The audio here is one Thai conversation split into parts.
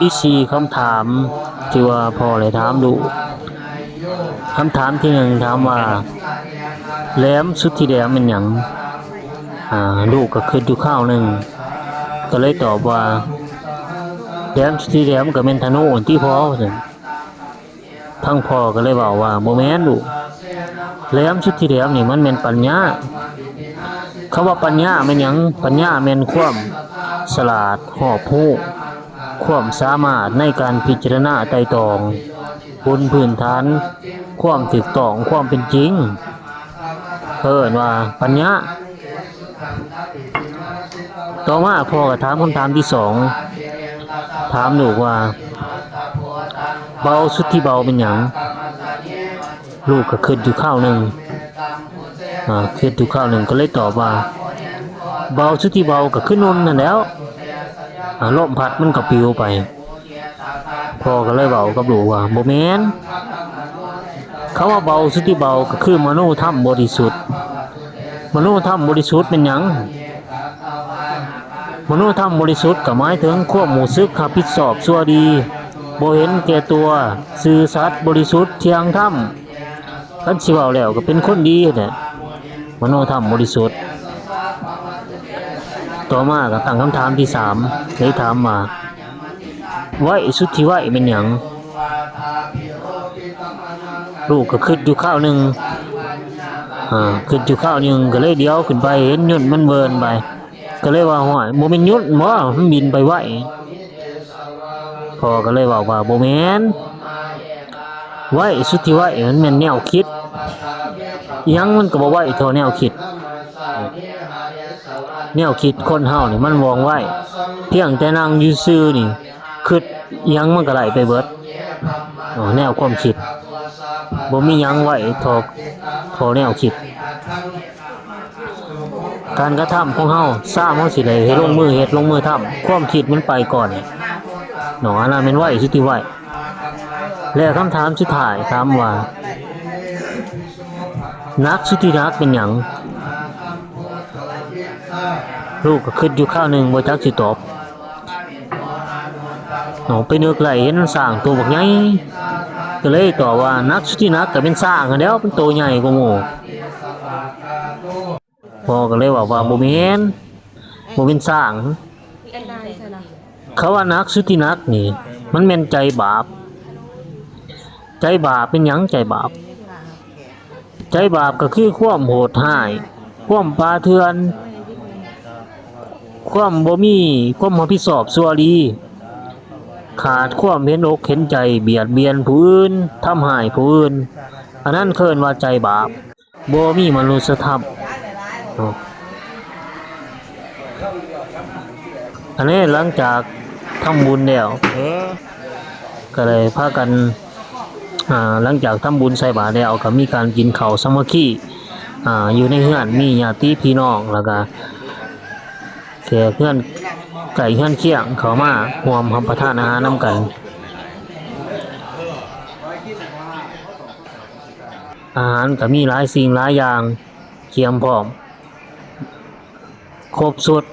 ที่สี่คำถามที่ว่าพ่อเลยถามดูคำถามที่หนึ่งถามว่าแหลมสุดที่แหลมเป็นหยังลูกก็คิดอยู่ข้าวหนึ่งก็เลยตอบว่าแหลมสุดที่แหลมก็เป็นธนูที่พ่อทั้งพ่อก็เลยบอกว่าโมแมนลูกแหลมสุดที่แหลมนี่มันเป็นปัญญาคำว่าปัญญาเป็นหยังปัญญาเป็นความฉลาดหอบรู้ความสามารถในการพิจารณาไตร่ตรองบนพื้นฐานความถูกต้องความเป็นจริงเพิ่นว่าปัญญาต่อมาพ่อก็ถามคำถามที่สองถามลูกว่าเบาสุดที่เบาเป็นหยังลูกก็คิดอยู่ข้าวหนึ่งคิดอยู่ข้าวหนึ่งก็เลยตอบว่าเบาสุดที่เบาก็ขึ้นนนนั่นแล้วลมพัดมันก็ปลิวไปพ่อก็เลยเบากับลูกว่าบ่แม่นเขาว่าเบาสุดที่เบาก็คือมโนธรรมบริสุทธิ์มโนธรรมบริสุทธิ์เป็นหยังมโนธรรมบริสุทธิ์ก็หมายถึงความรู้สึกรับผิดชอบชั่วดีบ่เห็นแก่ตัวซื่อสัตย์บริสุทธิ์เที่ยงธรรมคันสิเว้าแล้วก็เป็นคนดีแหละมโนธรรมบริสุทธิ์ต่อมาก็ตั้งคำถามที่สามเลยถามว่าไหวสุดที่ไหวเป็นหยังลูกก็คิดอยู่ข้าวหนึ่งคิดอยู่ข้าวหนึ่งก็เลยเดี๋ยวขึ้นไปเห็นยุ่นมันเบินไปก็เลยว่าห้อยโมเมนยุ่นบ่มันบินไปไหวพ่อก็เลยบอกว่าโมเมนไหวสุดที่ไหวมันเป็นแนวคิดยังมันก็บ่ไหวเท่าแนวคิดแนวคิดคนเฮานี่มันวองไว้เพียงแต่นั่งอยู่ซื่อนี่คิดยังมันก็ไหลไปเบิดแนวความคิดบ่มียังไว้ทอแนวคิดการกระทำของเฮาสร้างเฮาสิได้เฮ็ดลงมือทำความคิดมันไปก่อนอันนั้นแม่นไว้สุดที่ไว้แล้วคำถามสุดท้ายถามว่านักสุดที่นักเป็นหยังลูกก็คิดอยู่ข้าวหนึ่งบ่จักสิตอบไปนึกไหลเห็นสร้างตัวบักใหญ่ก็เลยตอบว่านักสุดที่นักก็เป็นสร้างอันเดียวเป็นตัวใหญ่กว่าหมู่พ่อก็เลยบอกว่าบ่แม่นบ่เป็นสร้างเขาว่านักสุดที่นักนี่มันแม่นใจบาปเป็นหยังใจบาปก็คือความโหดร้ายความปาเถื่อนความบ่มีความรับผิดชอบชั่วดีขาดความเห็นอกเห็นใจเบียดเบียนผู้อื่นทำร้ายผู้อื่นอันนั้นเคิ้นว่าใจบาปบ่มีมนุษยธรรมอันนี้หลังจากทำบุญแล้วก็เลยพากันหลังจากทำบุญใส่บาตรแล้วก็มีการกินข้าวสามัคคีอยู่ในเฮือนมีญาติพี่น้องแล้วก็แขกเพื่อนไก่เฮือนเคียงเขามาร่วมรับประทานอาหารนำกันอาหารก็มีหลายสิ่งหลายอย่างเคียมพร้อมครบสุด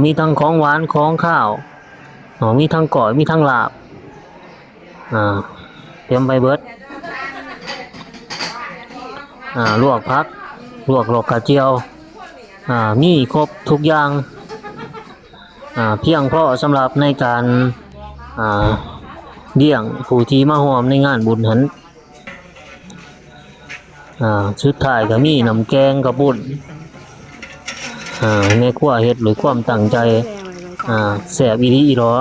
มีทั้งของหวานของข้าวมีทั้งก้อยมีทั้งลาบเตรียมไปเบิดลวกผักลวกหลอกกระเจียวมีครบทุกอย่างเพียงพอสำหรับในการเลี้ยงผู้ที่มาร่วมในงานบุญหันสุดท้ายก็มีน้ำแกงกระปุ้นแม่ครัวเฮ็ดด้วยความตั้งใจแซ่บอีหลีอีหรอ